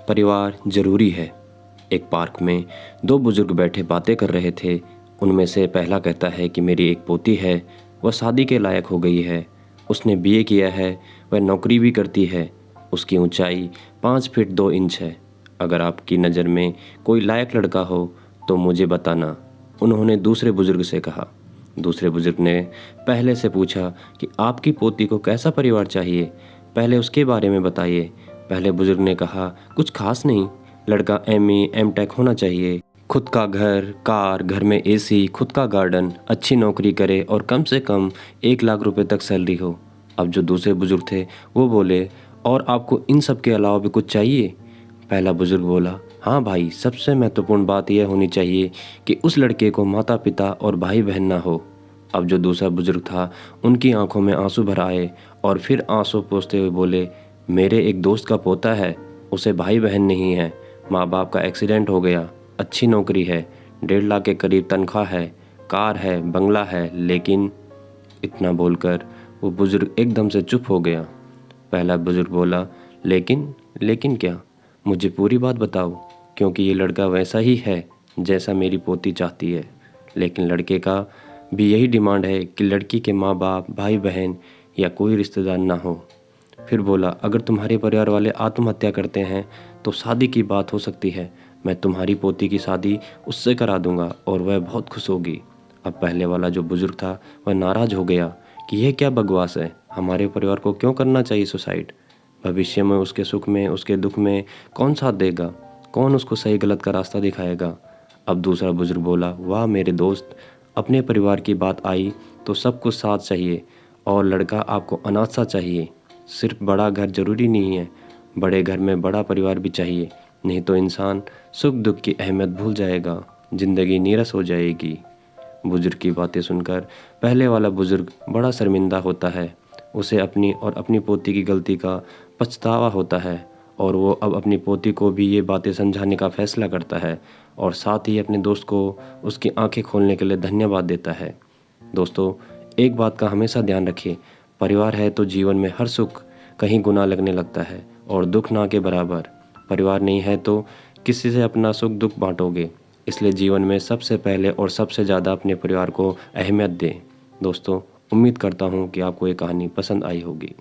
परिवार जरूरी है। एक पार्क में दो बुजुर्ग बैठे बातें कर रहे थे। उनमें से पहला कहता है कि मेरी एक पोती है, वह शादी के लायक हो गई है। उसने बीए किया है, वह नौकरी भी करती है। उसकी ऊंचाई 5 फीट 2 इंच है। अगर आपकी नज़र में कोई लायक लड़का हो तो मुझे बताना, उन्होंने दूसरे बुजुर्ग से कहा। दूसरे बुजुर्ग ने पहले से पूछा कि आपकी पोती को कैसा परिवार चाहिए, पहले उसके बारे में बताइए। पहले बुजुर्ग ने कहा, कुछ खास नहीं, लड़का एमए एमटेक होना चाहिए, खुद का घर, कार, घर में एसी, खुद का गार्डन, अच्छी नौकरी करे और कम से कम 1 लाख रुपए तक सैलरी हो। अब जो दूसरे बुजुर्ग थे वो बोले, और आपको इन सब के अलावा भी कुछ चाहिए? पहला बुजुर्ग बोला, हाँ भाई, सबसे महत्वपूर्ण बात यह होनी चाहिए कि उस लड़के को माता पिता और भाई बहन ना हो। अब जो दूसरा बुजुर्ग था उनकी आंखों में आंसू भर आए और फिर आंसू पोंछते हुए बोले, मेरे एक दोस्त का पोता है, उसे भाई बहन नहीं है, माँ बाप का एक्सीडेंट हो गया, अच्छी नौकरी है, 1.5 लाख के करीब तनख्वाह है, कार है, बंगला है, लेकिन इतना बोलकर वो बुजुर्ग एकदम से चुप हो गया। पहला बुजुर्ग बोला, लेकिन क्या? मुझे पूरी बात बताओ, क्योंकि ये लड़का वैसा ही है जैसा मेरी पोती चाहती है। लेकिन लड़के का भी यही डिमांड है कि लड़की के माँ बाप, भाई बहन या कोई रिश्तेदार ना हो। फिर बोला, अगर तुम्हारे परिवार वाले आत्महत्या करते हैं तो शादी की बात हो सकती है, मैं तुम्हारी पोती की शादी उससे करा दूंगा और वह बहुत खुश होगी। अब पहले वाला जो बुजुर्ग था वह नाराज़ हो गया कि यह क्या बकवास है, हमारे परिवार को क्यों करना चाहिए सुसाइड? भविष्य में उसके सुख में, उसके दुख में कौन साथ देगा? कौन उसको सही गलत का रास्ता दिखाएगा? अब दूसरा बुजुर्ग बोला, वाह मेरे दोस्त, अपने परिवार की बात आई तो सब कुछ साथ चाहिए, और लड़का आपको अनाथ सा चाहिए। सिर्फ बड़ा घर जरूरी नहीं है, बड़े घर में बड़ा परिवार भी चाहिए, नहीं तो इंसान सुख दुख की अहमियत भूल जाएगा, जिंदगी नीरस हो जाएगी। बुजुर्ग की बातें सुनकर पहले वाला बुजुर्ग बड़ा शर्मिंदा होता है। उसे अपनी और अपनी पोती की गलती का पछतावा होता है और वो अब अपनी पोती को भी ये बातें समझाने का फैसला करता है और साथ ही अपने दोस्त को उसकी आंखें खोलने के लिए धन्यवाद देता है। दोस्तों, एक बात का हमेशा ध्यान रखिए, परिवार है तो जीवन में हर सुख कहीं गुना लगने लगता है और दुख ना के बराबर। परिवार नहीं है तो किसी से अपना सुख दुख बांटोगे, इसलिए जीवन में सबसे पहले और सबसे ज़्यादा अपने परिवार को अहमियत दें। दोस्तों, उम्मीद करता हूँ कि आपको ये कहानी पसंद आई होगी।